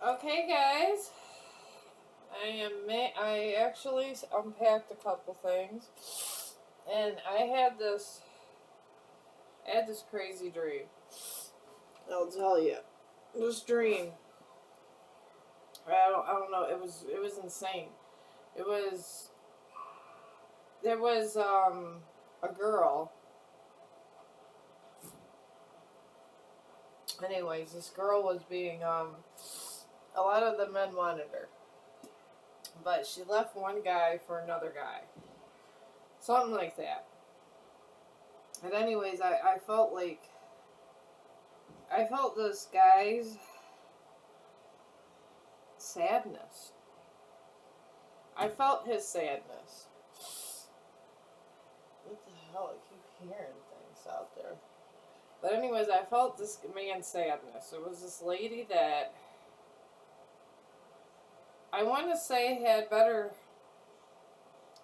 Okay, guys. I actually unpacked a couple things, and I had this crazy dream. I'll tell you, this dream. I don't know. It was insane. It was there was a girl. Anyways, this girl was being a lot of the men wanted her, but she left one guy for another guy, something like that. And anyways, I felt this guy's sadness. I felt his sadness. What the hell? I keep hearing things out there. But anyways, I felt this man's sadness. It was this lady that I want to say had better.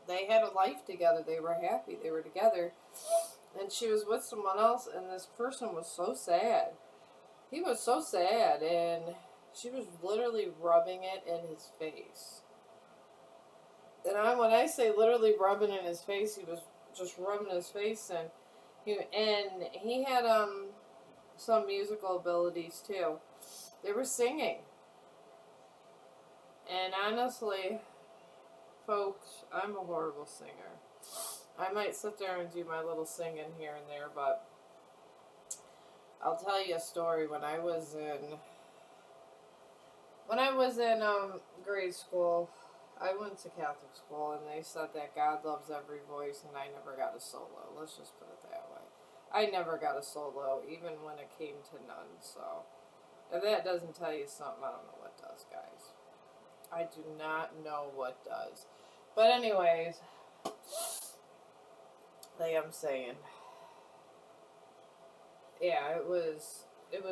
They had a life together. They were happy. They were together. And she was with someone else, and this person was so sad. He was so sad, and she was literally rubbing it in his face. And when I say literally rubbing in his face, he was just rubbing his face, and he had some musical abilities too. They were singing, and honestly, folks, I'm a horrible singer. I might sit there and do my little singing here and there, but I'll tell you a story. When I was in grade school, I went to Catholic school, and they said that God loves every voice, and I never got a solo. Let's just put it that way. I never got a solo, even when it came to none. So, if that doesn't tell you something, I don't know what does, guys. I do not know what does. But anyways, like I'm saying, yeah, it was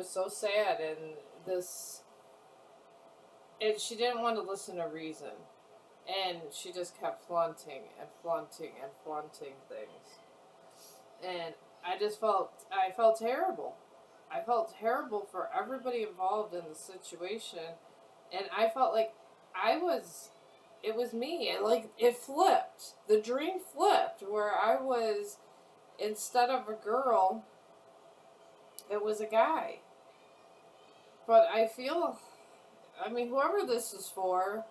so sad, and she didn't want to listen to reason, and she just kept flaunting and flaunting and flaunting things, and I felt terrible. I felt terrible for everybody involved in the situation, and I felt like I was it was me. It flipped. The dream flipped where I was, instead of a girl, it was a guy. But I mean, whoever this is for,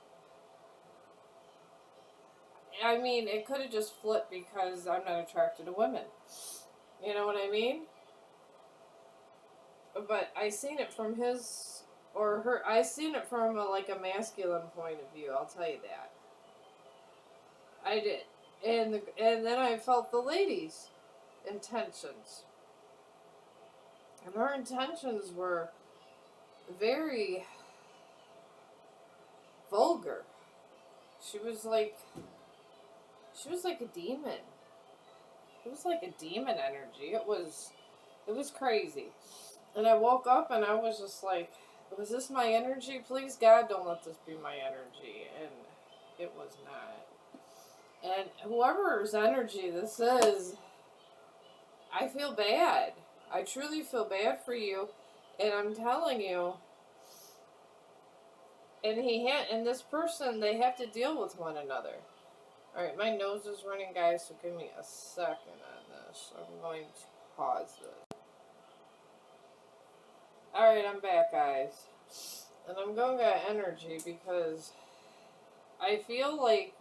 I mean, it could have just flipped because I'm not attracted to women. You know what I mean? But I seen it from his or her. I seen it from a masculine point of view. I'll tell you that. I did, and then I felt the lady's intentions, and her intentions were very vulgar. She was like she was like a demon. It was like a demon energy. It was crazy. And I woke up and I was just like, was this my energy? Please God, don't let this be my energy. And it was not. And whoever's energy this is, I feel bad. I truly feel bad for you. And I'm telling you, and this person, they have to deal with one another. Alright, my nose is running, guys, so give me a second on this. I'm going to pause this. Alright, I'm back, guys. And I'm going to get energy because I feel like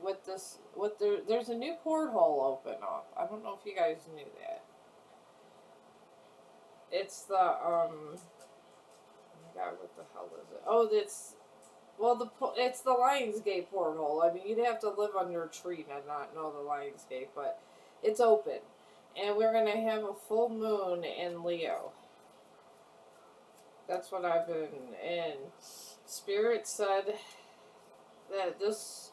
there's a new porthole open up. I don't know if you guys knew that. It's oh my god, what the hell is it? Oh, it's the Lionsgate porthole. I mean, you'd have to live under a tree to not know the Lionsgate, but it's open. And we're going to have a full moon in Leo. That's what I've been in. Spirit said that this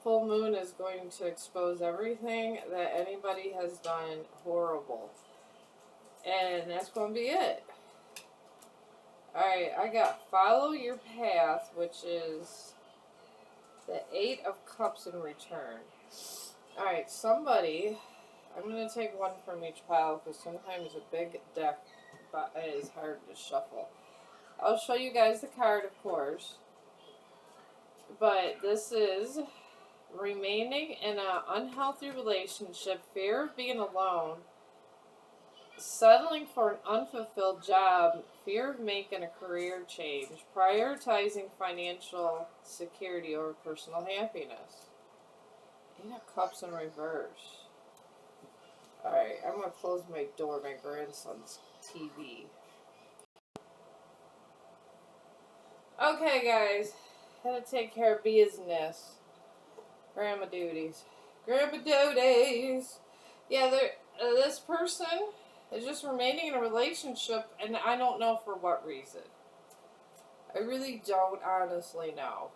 full moon is going to expose everything that anybody has done horrible. And that's going to be it. Alright, I got Follow Your Path, which is the 8 of Cups in return. Alright, I'm going to take one from each pile because sometimes a big deck is hard to shuffle. I'll show you guys the card, of course. But this is remaining in an unhealthy relationship, fear of being alone, settling for an unfulfilled job, fear of making a career change, prioritizing financial security over personal happiness. Eight of Cups in reverse. Alright, I'm going to close my door. My grandson's TV. Okay, guys. Gotta take care of business. Grandma duties. Grandma duties. Yeah, this person is just remaining in a relationship, and I don't know for what reason. I really don't honestly know.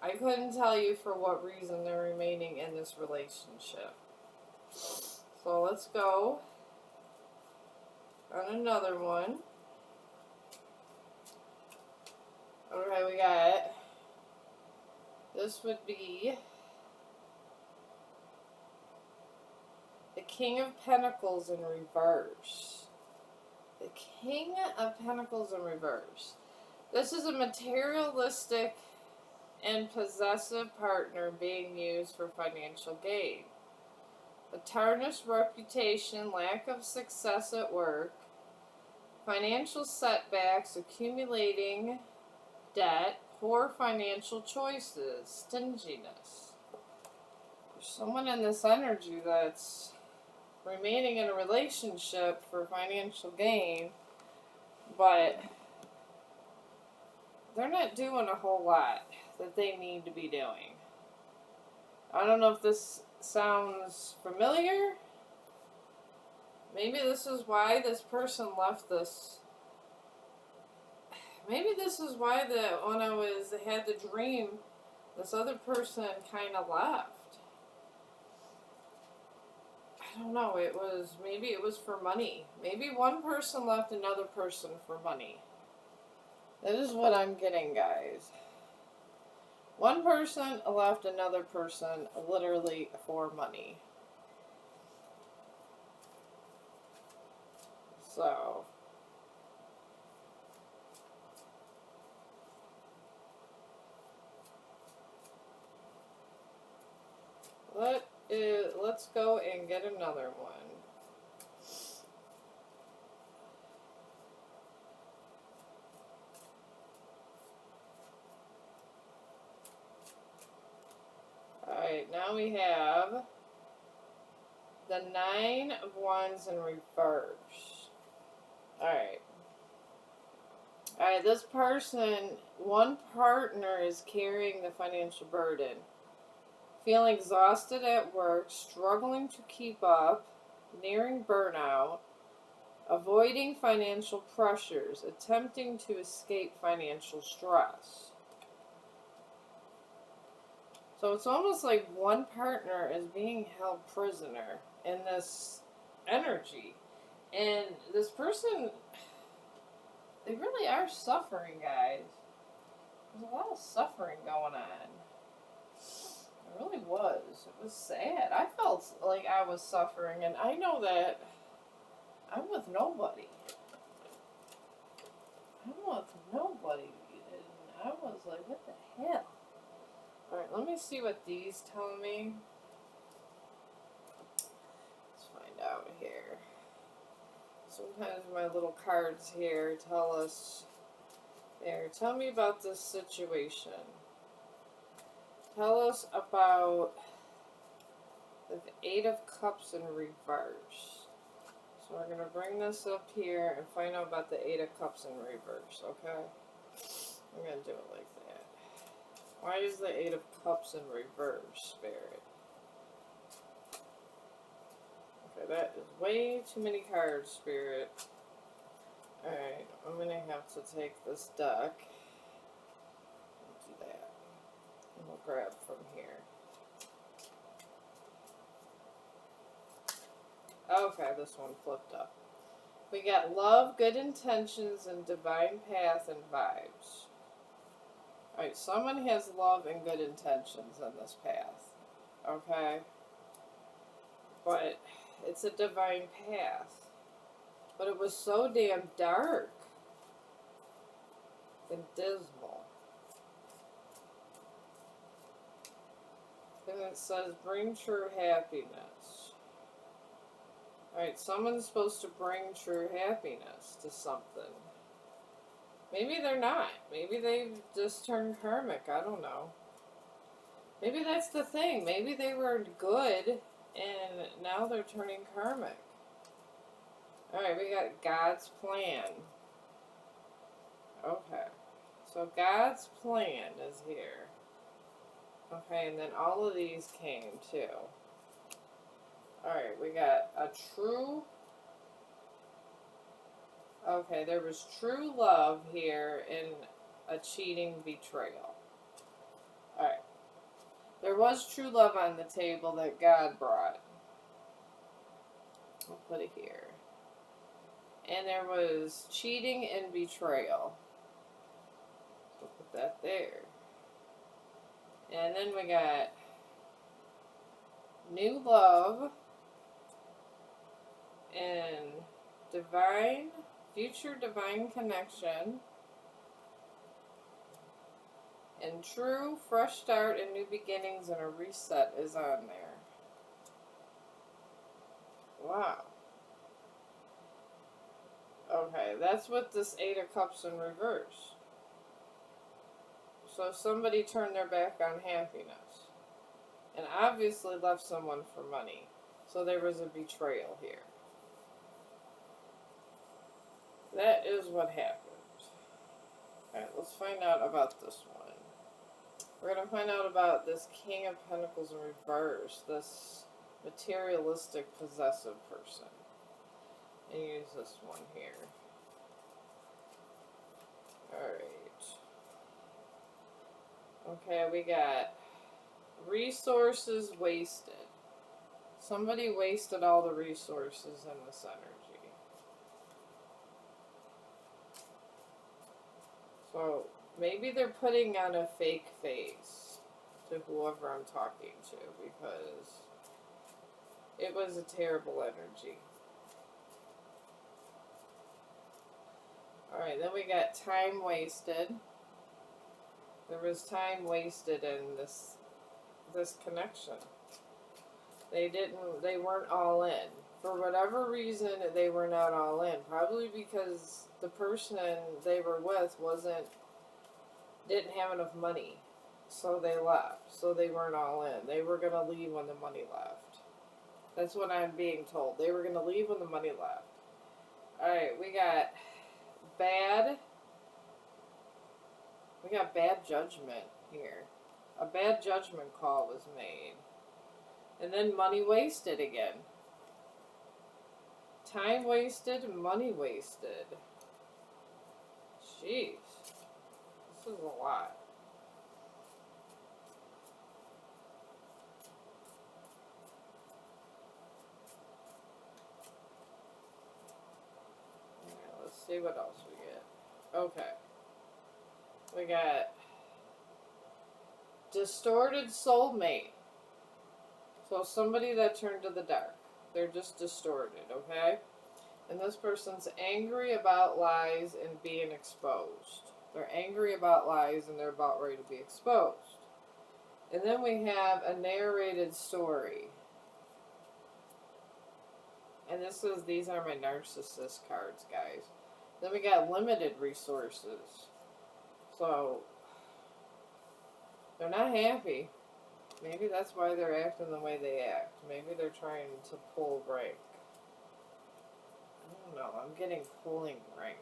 I couldn't tell you for what reason they're remaining in this relationship. So let's go on another one. Okay, we got, this would be the King of Pentacles in reverse. The King of Pentacles in reverse. This is a materialistic and possessive partner being used for financial gain. A tarnished reputation, lack of success at work, financial setbacks, accumulating debt, poor financial choices, stinginess. There's someone in this energy that's remaining in a relationship for financial gain, but they're not doing a whole lot that they need to be doing. I don't know if this sounds familiar. Maybe this is why this person left this. Maybe this is why when I had the dream, this other person kind of left. I don't know. Maybe it was for money. Maybe one person left another person for money. That is what I'm getting, guys. One person left another person literally for money. So, let's go and get another one. Alright, now we have the Nine of Wands in reverse. Alright. Alright, this person, one partner is carrying the financial burden. Feeling exhausted at work, struggling to keep up, nearing burnout, avoiding financial pressures, attempting to escape financial stress. So it's almost like one partner is being held prisoner in this energy. And this person, they really are suffering, guys. There's a lot of suffering going on. It really was. It was sad. I felt like I was suffering, and I know that I'm with nobody. I'm with nobody. And I was like, what the hell? Alright, let me see what these tell me. Let's find out here. Sometimes my little cards here tell us, tell me about this situation. Tell us about the Eight of Cups in reverse. So we're going to bring this up here and find out about the Eight of Cups in reverse, okay? I'm going to do it like that. Why is the Eight of Cups in reverse, Spirit? Okay, that is way too many cards, Spirit. Alright, I'm going to have to take this deck and do that. And we'll grab from here. Okay, this one flipped up. We got love, good intentions, and divine path and vibes. Alright, someone has love and good intentions in this path. Okay? But it's a divine path. But it was so damn dark. and dismal. And it says, bring true happiness. Alright, someone's supposed to bring true happiness to something. Maybe they're not. Maybe they've just turned karmic. I don't know. Maybe that's the thing. Maybe they were good and now they're turning karmic. Alright, we got God's plan. Okay. So God's plan is here. Okay, and then all of these came too. Alright, we got a true... Okay, there was true love here in a cheating betrayal. Alright. There was true love on the table that God brought. I'll put it here. And there was cheating and betrayal. So put that there. And then we got new love and future divine connection, and true fresh start and new beginnings and a reset is on there. Wow. Okay, that's what this Eight of Cups in reverse. So somebody turned their back on happiness and obviously left someone for money. So there was a betrayal here. That is what happened. Alright, let's find out about this one. We're going to find out about this King of Pentacles in reverse, this materialistic, possessive person. And use this one here. Alright. Okay, we got resources wasted. Somebody wasted all the resources in this energy. So, maybe they're putting on a fake face to whoever I'm talking to because it was a terrible energy. Alright, then we got time wasted. There was time wasted in this connection. They weren't all in. For whatever reason, they were not all in. Probably because the person they were with didn't have enough money. So they left. So they weren't all in. They were going to leave when the money left. That's what I'm being told. They were going to leave when the money left. Alright, we got bad judgment here. A bad judgment call was made. And then money wasted again. Time wasted, money wasted. Jeez. This is a lot. Alright, let's see what else we get. Okay. We got distorted soulmate. So somebody that turned to the dark. They're just distorted, okay? And this person's angry about lies and being exposed. They're angry about lies and they're about ready to be exposed. And then we have a narrated story. And these are my narcissist cards, guys. Then we got limited resources. So, they're not happy. Maybe that's why they're acting the way they act. Maybe they're trying to pull rank. I don't know. I'm getting pulling rank.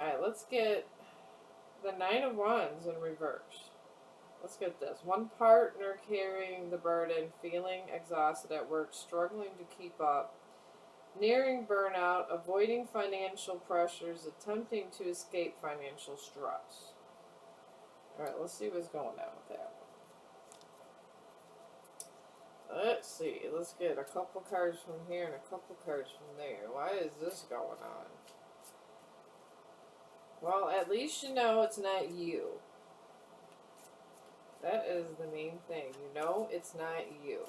Alright, let's get the Nine of Wands in reverse. Let's get this. One partner carrying the burden, feeling exhausted at work, struggling to keep up, nearing burnout, avoiding financial pressures, attempting to escape financial stress. Alright, let's see what's going on with that one. Let's see. Let's get a couple cards from here and a couple cards from there. Why is this going on? Well, at least you know it's not you. That is the main thing. You know it's not you.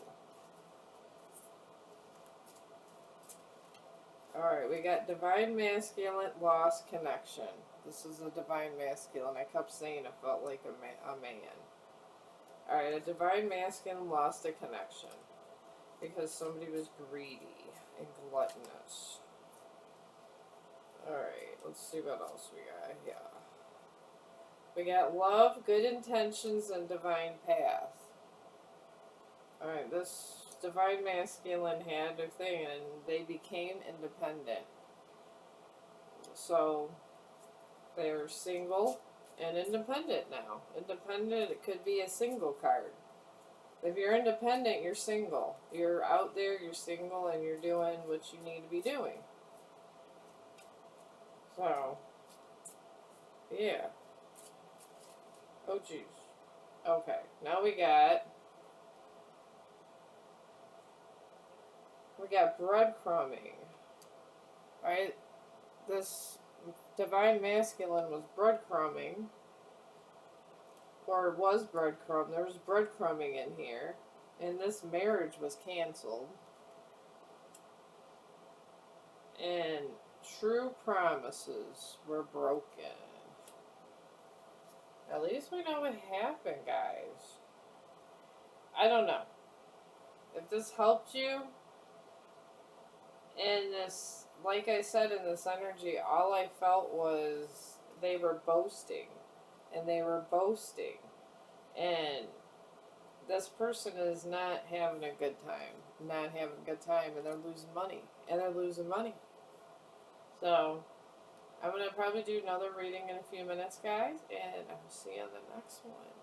Alright, we got divine masculine lost connection. This is a divine masculine. I kept saying it felt like a man. Alright, a divine masculine lost a connection because somebody was greedy and gluttonous. Alright, let's see what else we got. Yeah. We got love, good intentions, and divine path. Alright, this divine masculine had their thing and they became independent. So, they're single and independent now. Independent, it could be a single card. If you're independent, you're single. You're out there, you're single, and you're doing what you need to be doing. So, yeah. Oh, jeez. Okay, now we got breadcrumbing. Right? This divine masculine was breadcrumbing. Or was breadcrumb. There was breadcrumbing in here. And this marriage was canceled. And true promises were broken. At least we know what happened, guys. I don't know. If this helped you, in this, like I said, in this energy, all I felt was they were boasting. And they were boasting. And this person is not having a good time. Not having a good time. And they're losing money. And they're losing money. So, I'm going to probably do another reading in a few minutes, guys. And I will see you on the next one.